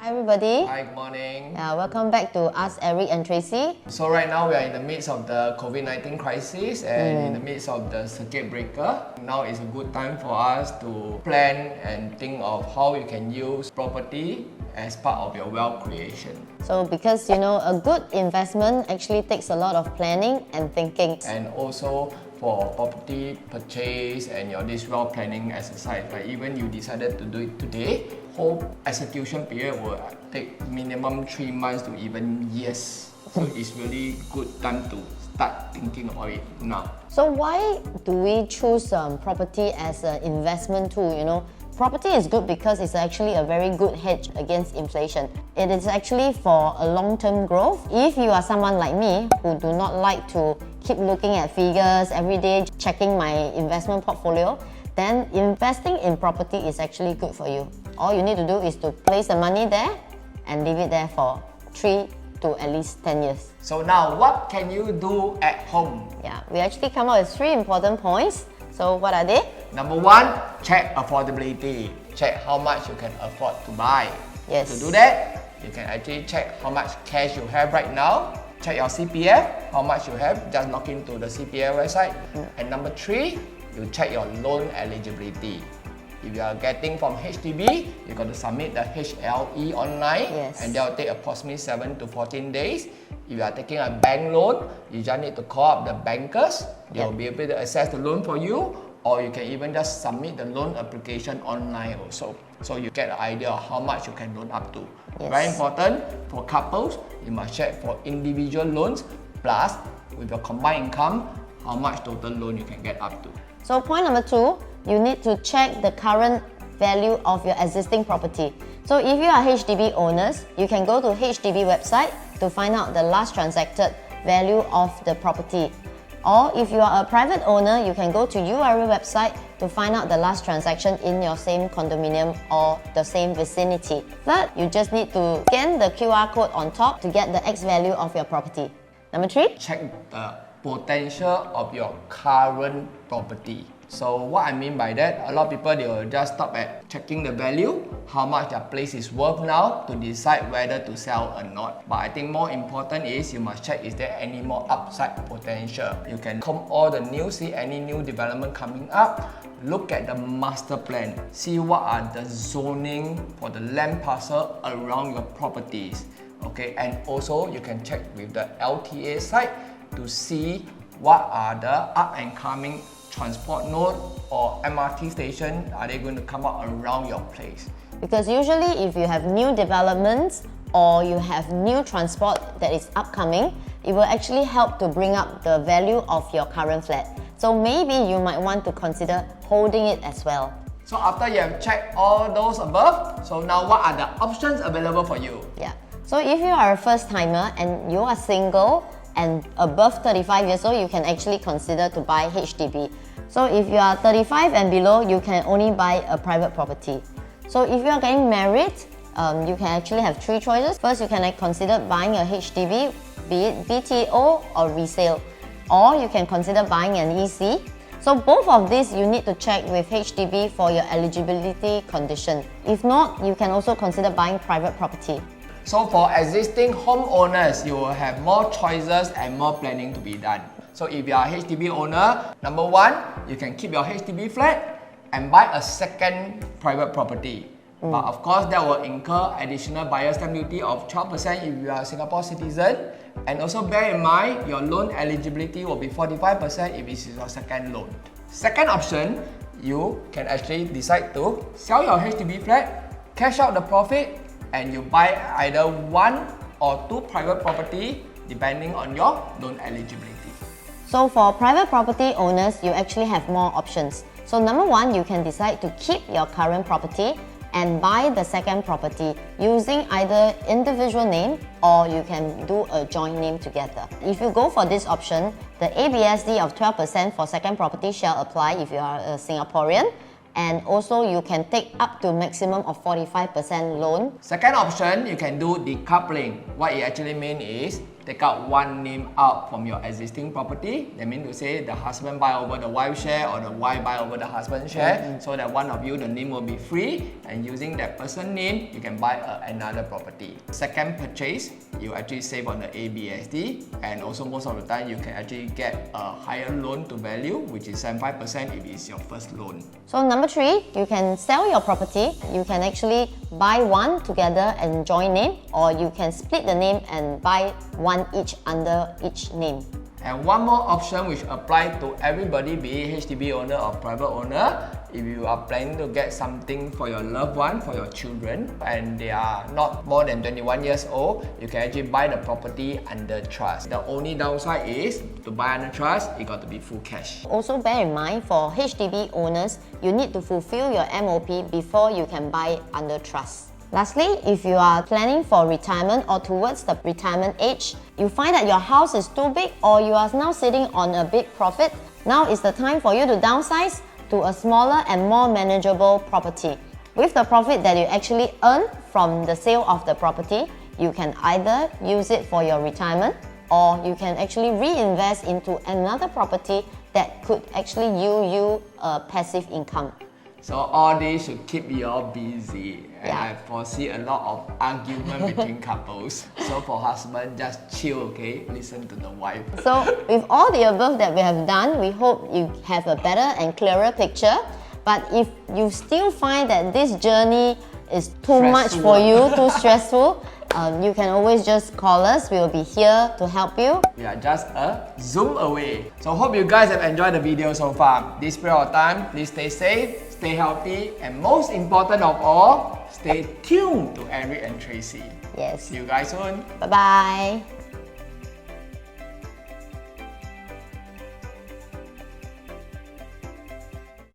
Hi everybody. Hi, good morning. Welcome back to us, Eric and Tracy. So right now we are in the midst of the COVID-19 crisis and in the midst of the circuit breaker. Now is a good time for us to plan and think of how you can use property as part of your wealth creation. So because a good investment actually takes a lot of planning and thinking. And also for property purchase and your this wealth planning exercise, but even you decided to do it today, whole execution period will take minimum 3 months to even years. So it's really good time to start thinking about it now. So why do we choose property as an investment tool? Property is good because it's actually a very good hedge against inflation. It is actually for a long-term growth. If you are someone like me who do not like to keep looking at figures every day, checking my investment portfolio, then investing in property is actually good for you. All you need to do is to place the money there and leave it there for 3 to at least 10 years. So now, what can you do at home? We actually come up with 3 important points. So what are they? Number 1, check affordability. Check how much you can afford to buy. Yes. To do that, you can actually check how much cash you have right now. Check your CPF, how much you have. Just log into the CPF website. And number 3, you check your loan eligibility. If you are getting from HDB, you got to submit the HLE online, and that will take approximately 7 to 14 days. If you are taking a bank loan, you just need to call up the bankers. They will be able to access the loan for you, or you can even just submit the loan application online also. So you get an idea of how much you can loan up to. Very important for couples, you must check for individual loans, plus with your combined income, how much total loan you can get up to. So point number 2, you need to check the current value of your existing property. So if you are HDB owners, you can go to HDB website to find out the last transacted value of the property. Or if you are a private owner, you can go to URA website to find out the last transaction in your same condominium or the same vicinity. Third, you just need to scan the QR code on top to get the X value of your property. Number 3, check the potential of your current property. So what I mean by that, a lot of people, they will just stop at checking the value, how much their place is worth now to decide whether to sell or not. But I think more important is you must check, is there any more upside potential. You can comb all the news, see any new development coming up, look at the master plan, see what are the zoning for the land parcel around your properties. Okay, and also you can check with the LTA site to see what are the up and coming transport node or MRT station are they going to come up around your place. Because usually if you have new developments or you have new transport that is upcoming, it will actually help to bring up the value of your current flat. So maybe you might want to consider holding it as well. So after you have checked all those above, so now what are the options available for you? So if you are a first timer and you are single and above 35 years old, you can actually consider to buy HDB. So if you are 35 and below, you can only buy a private property. So if you are getting married, you can actually have 3 choices. First, you can consider buying a HDB, be it BTO or resale. Or you can consider buying an EC. So both of these you need to check with HDB for your eligibility condition. If not, you can also consider buying private property. So for existing homeowners, you will have more choices and more planning to be done. So if you are a HDB owner, number 1, you can keep your HDB flat and buy a second private property. But of course, that will incur additional buyer's stamp duty of 12% if you are a Singapore citizen. And also bear in mind, your loan eligibility will be 45% if this is your second loan. Second option, you can actually decide to sell your HDB flat, cash out the profit, and you buy either 1 or 2 private property depending on your loan eligibility. So for private property owners, you actually have more options. So number 1, you can decide to keep your current property and buy the second property using either individual name or you can do a joint name together. If you go for this option, the ABSD of 12% for second property shall apply if you are a Singaporean, and also you can take up to maximum of 45% loan. Second option, you can do decoupling. What it actually means is take out one name out from your existing property. That means to say the husband buy over the wife share or the wife buy over the husband share, so that one of you, the name will be free, and using that person's name, you can buy another property. Second purchase, you actually save on the ABSD, and also most of the time you can actually get a higher loan to value, which is 75% if it's your first loan. So number 3, you can sell your property. You can actually buy one together and join name, or you can split the name and buy one each under each name. And one more option which applies to everybody, be it HDB owner or private owner. If you are planning to get something for your loved one, for your children, and they are not more than 21 years old, you can actually buy the property under trust. The only downside is, to buy under trust, it got to be full cash. Also bear in mind, for HDB owners, you need to fulfill your MOP before you can buy under trust. Lastly, if you are planning for retirement or towards the retirement age, you find that your house is too big or you are now sitting on a big profit, now is the time for you to downsize to a smaller and more manageable property. With the profit that you actually earn from the sale of the property, you can either use it for your retirement or you can actually reinvest into another property that could actually yield you a passive income. So all this should keep you all busy, and Yeah. I foresee a lot of argument between couples. So for husband, just chill, okay? Listen to the wife. So with all the above that we have done, we hope you have a better and clearer picture. But if you still find that this journey is too much for you, too stressful, you can always just call us. We will be here to help you. We are just a Zoom away. So hope you guys have enjoyed the video so far. This period of time, please stay safe, stay healthy, and most important of all, stay tuned to Eric and Tracy. Yes. See you guys soon. Bye-bye.